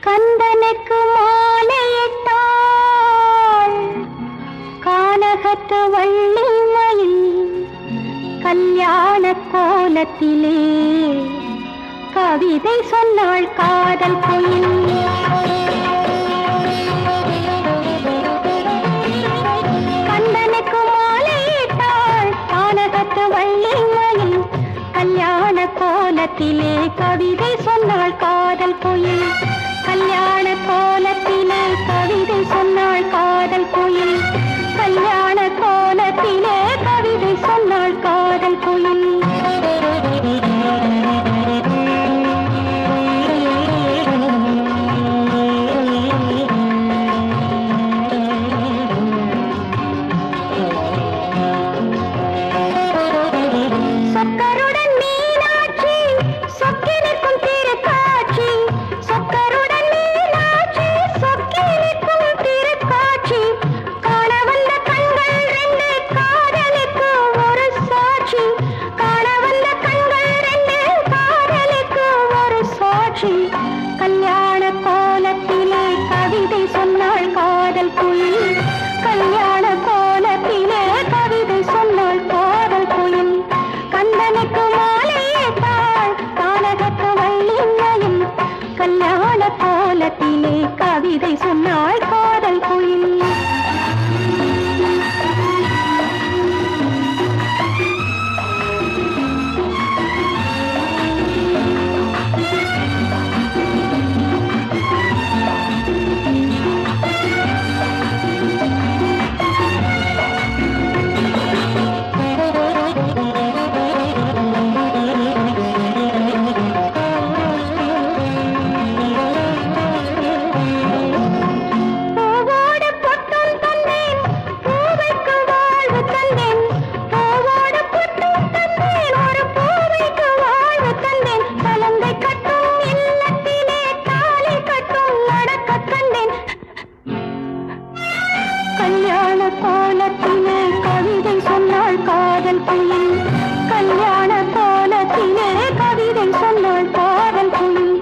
கந்தனுக்கு மாலையிட்டாள் கானகத்து வள்ளி மயில் கல்யாண கோலத்திலே கவிதை சொன்னாள் காதல் குயில். கந்தனுக்கு மாலையிட்டாள் கானகத்து வள்ளி மயில் கல்யாண கோல கோலத்திலே கவிதை சொன்னாள் காதல் குயில். கல்யாண கோலத்திலே கவிதை சொன்னாள் காதல் குயில். கல்யாண கோலத்திலே கவிதை சொன்னாள் காதல் குயில். கல்யாண கோலத்திலே கவிதை சொன்னாள் காதல் குயில். கல்யாண கோலத்திலே கவிதை சொன்னாள் காதல் குயில். கந்தனுக்கு மாலையிட்டாள் கானகத்து வள்ளிமையில். கல்யாண கோலத்திலே கவிதை சொன்னாள் காதல் குயில். கல்யாண கோலத்திலே கவிதை சொன்னாள் காதல் குயில். கல்யாண கோலத்திலே கவிதை சொன்னாள் காதல் குயில்.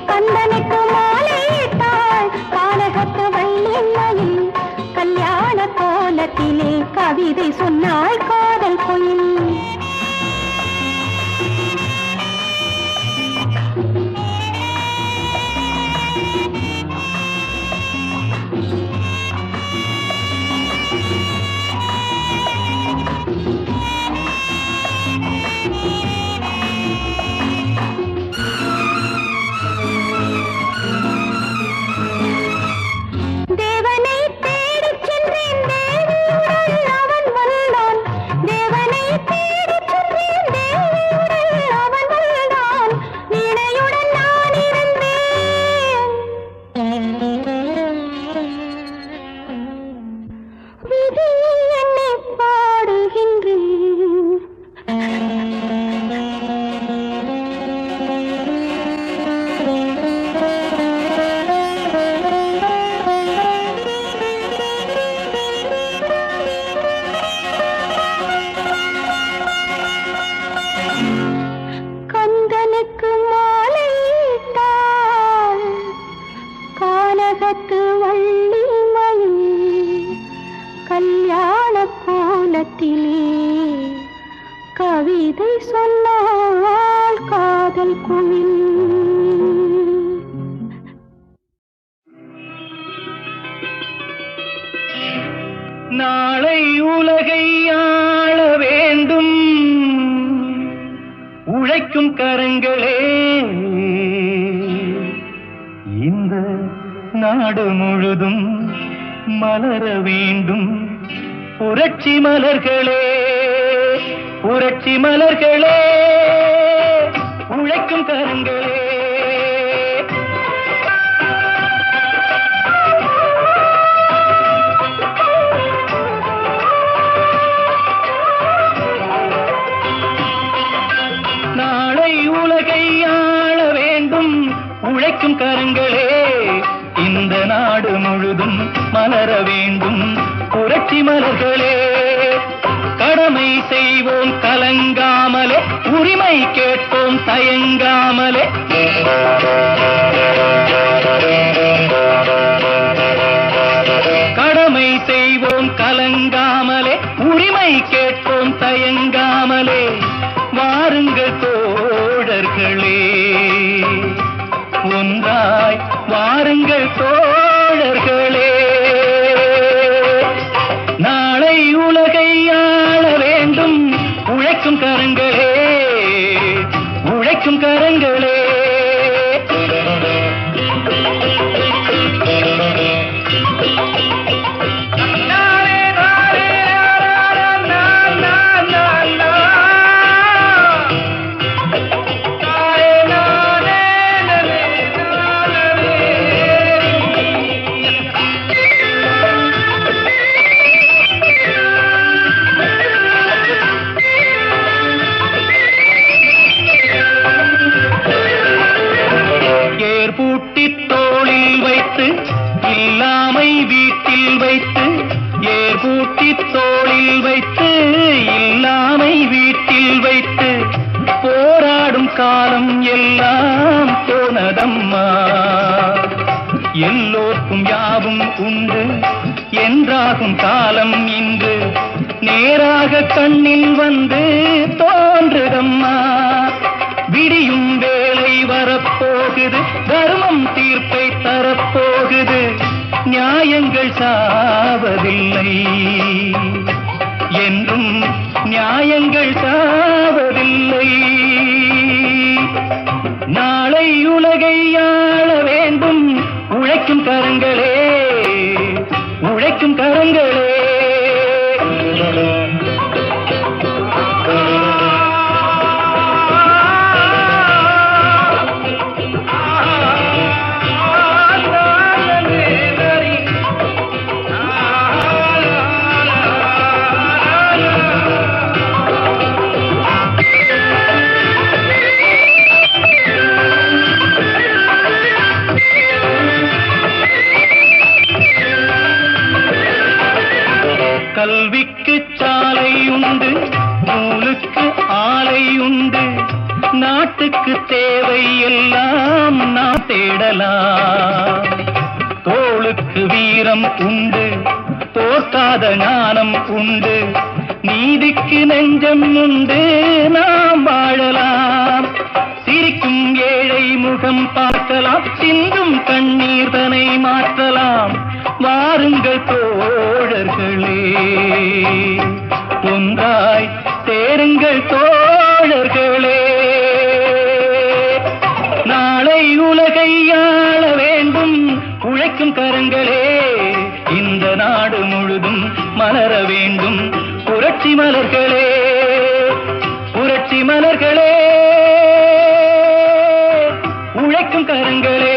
கந்தனுக்கு மாலையிட்டாள் கானகத்து வள்ளிமையில். கல்யாண கோலத்திலே கவிதை சொன்னாள் காதல் குயில். கானகத்து வள்ளிமையில். கல்யாண கோலத்திலே கவிதை சொன்னாள் காதல் குயில். நாளை உலகை ஆள வேண்டும் உழைக்கும் கரங்களே. இந்த நாடு முழுதும் மலர வேண்டும் புரட்சி மலர்களே. புரட்சி மலர்களே உழைக்கும் கரங்களே. நாளை உலகை ஆள வேண்டும் உழைக்கும் கரங்களே. இந்த நாடு முழுதும் மலர வேண்டும் புரட்சி மலர்களே. கடமை செய்வோம் கலங்காமலே உரிமை கேட்போம் தயங்காமலே. கடமை செய்வோம் கலங்காமலே உரிமை கேட்போம் தயங்காமலே. வாருங்கள் தோழர்களே ஒன்றாய் வாருங்கள் தோழர்களே. நாளை உலகை ஆள வேண்டும் உழைக்கும் கரங்களே. உழைக்கும் உழைக்கும் கரங்களே. இல்லாமை வீட்டில் வைத்து ஏர் பூட்டி தோளில் வைத்து இல்லாமை வீட்டில் வைத்து போராடும் காலம் எல்லாம் போனதம்மா. எல்லோர்க்கும் யாவும் உண்டு என்றாகும் காலம் இன்று நேராக கண்ணில் வந்து தோன்றுதம்மா. விடியும் வேலை வரப்போகுது, தர்மம் தீர்ப்பை தரப்போகுது, நியாயங்கள் சாவதில்லை என்றும் நியாயங்கள் சாவதில்லை. நாளை உலகை ஆள வேண்டும் உழைக்கும் கரங்களே, உழைக்கும் கரங்களே. கல்விக்கு சாலை உண்டு, நூலுக்கு ஆலை உண்டு, நாட்டுக்கு தேவை எல்லாம் நாம் தேடலாம். தோளுக்கு வீரம் உண்டு, தோற்காத ஞானம் உண்டு, நீதிக்கு நெஞ்சம் உண்டு, நாம் வாழலாம். சிரிக்கும் ஏழை முகம் பார்க்கலாம், சிந்தும் கண்ணீர் தனை மாற்றலாம். வாருங்கள் தோழர்களே, ஒன்றாய் சேருங்கள் தோழர்களே. நாளை உலகை ஆள வேண்டும் உழைக்கும் கரங்களே. இந்த நாடு முழுதும் மலர வேண்டும் புரட்சி மலர்களே, புரட்சி மலர்களே, உழைக்கும் கரங்களே.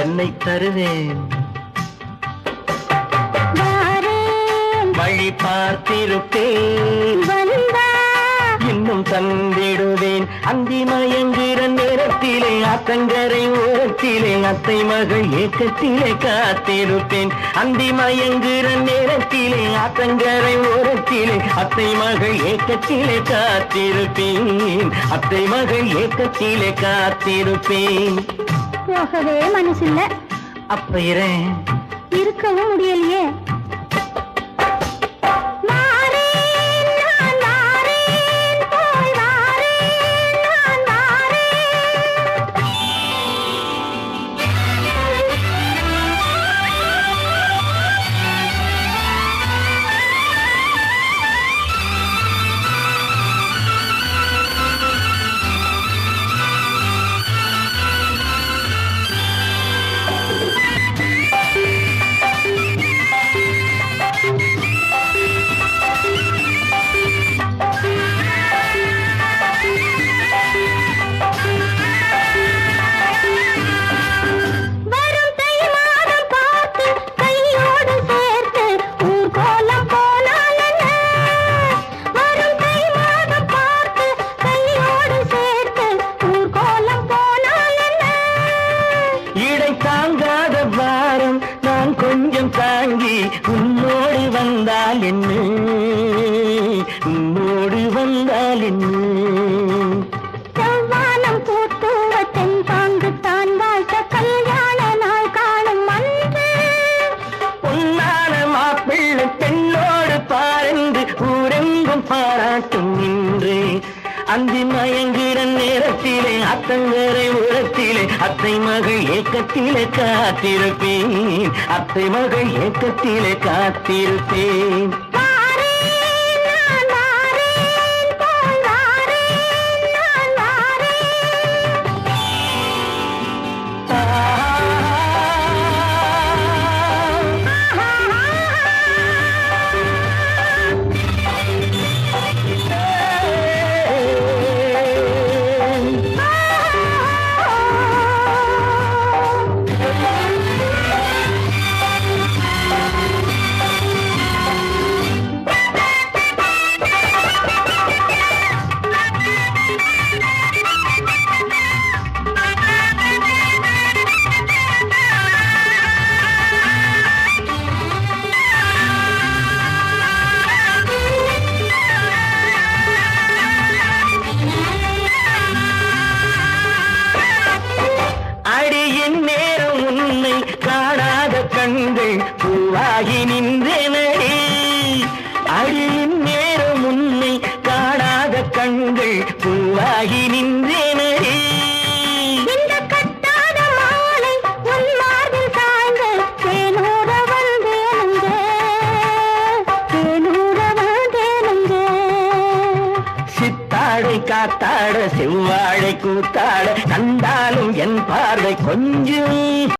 என்னை தருவேன். வாரேன் வழி பார்த்திருப்பேன், வந்தா இன்னும் தந்திடுவேன். அந்தி மயங்குகிற நேரத்திலே ஆத்தங்கரை ஓரத்திலே அத்தை மகள் ஏக்கத்திலே காத்திருப்பேன். அந்தி மயங்குகிற நேரத்திலே ஆத்தங்கரை ஓரத்திலே அத்தை மகள் ஏக்கத்திலே காத்திருப்பேன். அத்தை மகள் ஏக்கத்திலே காத்திருப்பேன். போகவே மனசில்ல, அப்ப இரேன், இருக்கவும் முடியலையே. தாங்காத பாரம் நான் கொஞ்சம் தாங்கி உன்னோடு வந்தால் என்ன, உன்னோடு வந்தால் என்ன. செவ்வானம் பூத்துவ தென்பாங்கு தான் வாழ்த்த கல்யாண நாள் காணும் அன்று பொன்னான மாப்பிள்ளை பெண்ணோடு பாரென்று ஊரெங்கும் பாராட்டும் நின்று. அந்தி மயங்குகிற நேரத்திலே அத்தங்கரை உரத்திலே அத்தை மகள் ஏக்கத்திலே காத்திருப்பேன். அத்தை மகள் ஏக்கத்திலே காத்திருப்பேன். காணாத கண்கள் பூவாகி நின்றனடி, அழியின் நேரம் உன்னை காணாத கண்கள் பூவாகி நின்றனடி. இந்த கட்டாத மாலை உன் மார்பில் சாய்ந்த தேனூர வந்தேனுங்க, தேனூர வந்தேனுங்க. சித்தாடை காத்தாட செவ்வாழை கூத்தாட கண்டாலும் என் பார்வை கொஞ்சம்